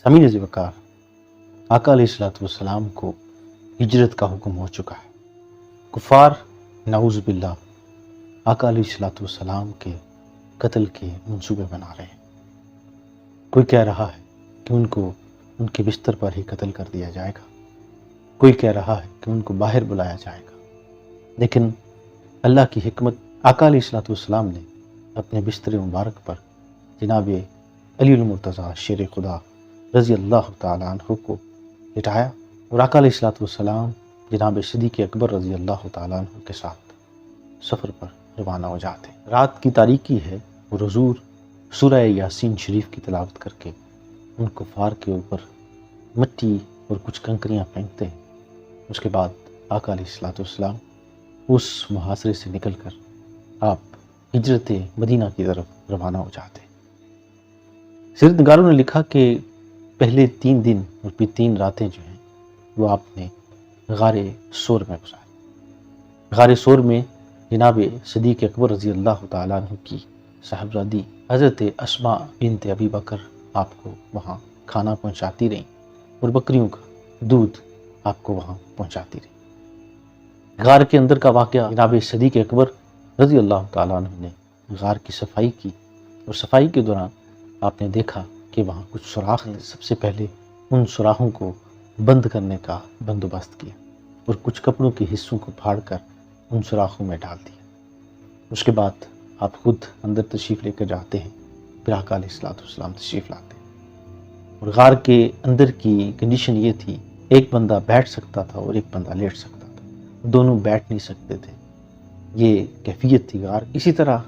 सामीन ज़िवकार आका अलैहिस्सलाम को हिजरत का हुक्म हो चुका है। कुफार नाउज़ बिल्लाह आका अलैहिस्सलाम के कत्ल के मंसूबे बना रहे हैं। कोई कह रहा है कि उनको उनके बिस्तर पर ही कत्ल कर दिया जाएगा, कोई कह रहा है कि उनको बाहर बुलाया जाएगा। लेकिन अल्लाह की हिकमत, आका अलैहिस्सलाम ने अपने बिस्तर मुबारक पर जनाब अली मुर्तज़ा शेर खुदा रज़ी अल्लाह तआला अन्हु को लिटाया और आका अलैहिस्सलाम जनाब सिद्दीक़ अकबर रज़ी अल्लाह तआला अन्हु के साथ सफ़र पर रवाना हो जाते। रात की तारीकी है और हुज़ूर सूरह यासीन शरीफ की तिलावत करके उन कुफ़ार के ऊपर मिट्टी और कुछ कंकरियाँ फेंकते हैं। उसके बाद आका अलैहिस्सलाम उस मुहासरे से निकलकर आप हिजरत मदीना की तरफ रवाना हो जाते। सीरतनगारों ने लिखा कि पहले 3 दिन और फिर 3 रातें जो हैं वो आपने गारे सोर में गुजारी। गारे सोर में जनाब सिद्दीक़ अकबर रज़ी अल्लाह तआला अन्हु की साहबजादी हज़रत अस्मा बिन्त अबी बकर आपको वहाँ खाना पहुँचाती रहीं और बकरियों का दूध आपको वहाँ पहुँचाती रही। गार के अंदर का वाक़या, जनाब सिद्दीक़ अकबर रज़ी अल्लाह तआला अन्हु ने गार की सफाई की और सफाई के दौरान आपने देखा कि वहाँ कुछ सुराख हैं। सबसे पहले उन सुराखों को बंद करने का बंदोबस्त किया और कुछ कपड़ों के हिस्सों को फाड़कर उन सुराखों में डाल दिया। उसके बाद आप खुद अंदर तशरीफ़ लेकर जाते हैं, फिर आका अलैहिस्सलाम तशरीफ़ लाते हैं। और गार के अंदर की कंडीशन ये थी, एक बंदा बैठ सकता था और एक बंदा लेट सकता था, दोनों बैठ नहीं सकते थे। ये कैफियत थी गार। इसी तरह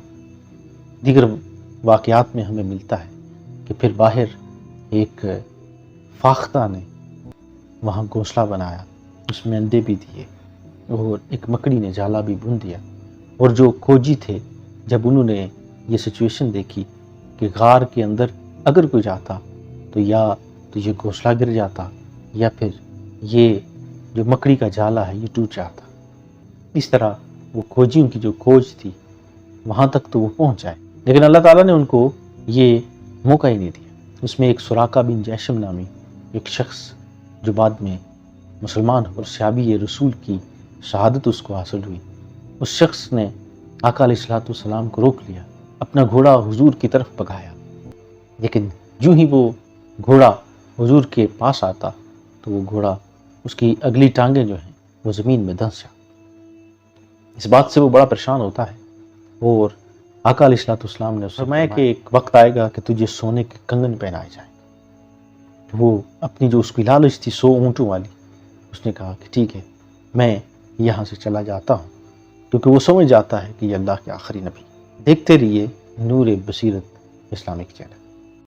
दीगर वाक़यात में हमें मिलता है कि फिर बाहर एक फाख्ता ने वहाँ घोंसला बनाया, उसमें अंडे भी दिए और एक मकड़ी ने जाला भी बुन दिया। और जो खोजी थे, जब उन्होंने ये सिचुएशन देखी कि गार के अंदर अगर कोई जाता तो या तो ये घोंसला गिर जाता या फिर ये जो मकड़ी का जाला है ये टूट जाता। इस तरह वो खोजियों की जो खोज थी वहाँ तक तो वो पहुँच जाए, लेकिन अल्लाह ताला ने उनको ये मौका ही नहीं दिया। उसमें एक सुराका बिन जैशम नामी एक शख्स जो बाद में मुसलमान और सहाबी रसूल की शहादत उसको हासिल हुई, उस शख्स ने आका अलैहिस्सलाम को रोक लिया, अपना घोड़ा हुजूर की तरफ भगाया। लेकिन यूं ही वो घोड़ा हुजूर के पास आता तो वो घोड़ा, उसकी अगली टांगें जो हैं वो ज़मीन में धंस जाती। इस बात से वो बड़ा परेशान होता है और आका अलैहिस्सलाम ने फरमाया कि एक वक्त आएगा कि तुझे सोने के कंगन पहनाए जाएंगे। तो वो अपनी जो उसकी लालच थी 100 ऊँटों वाली, उसने कहा कि ठीक है, मैं यहाँ से चला जाता हूँ, क्योंकि वो समझ जाता है कि ये अल्लाह के आखिरी नबी। देखते रहिए नूर बसीरत इस्लामिक चैनल।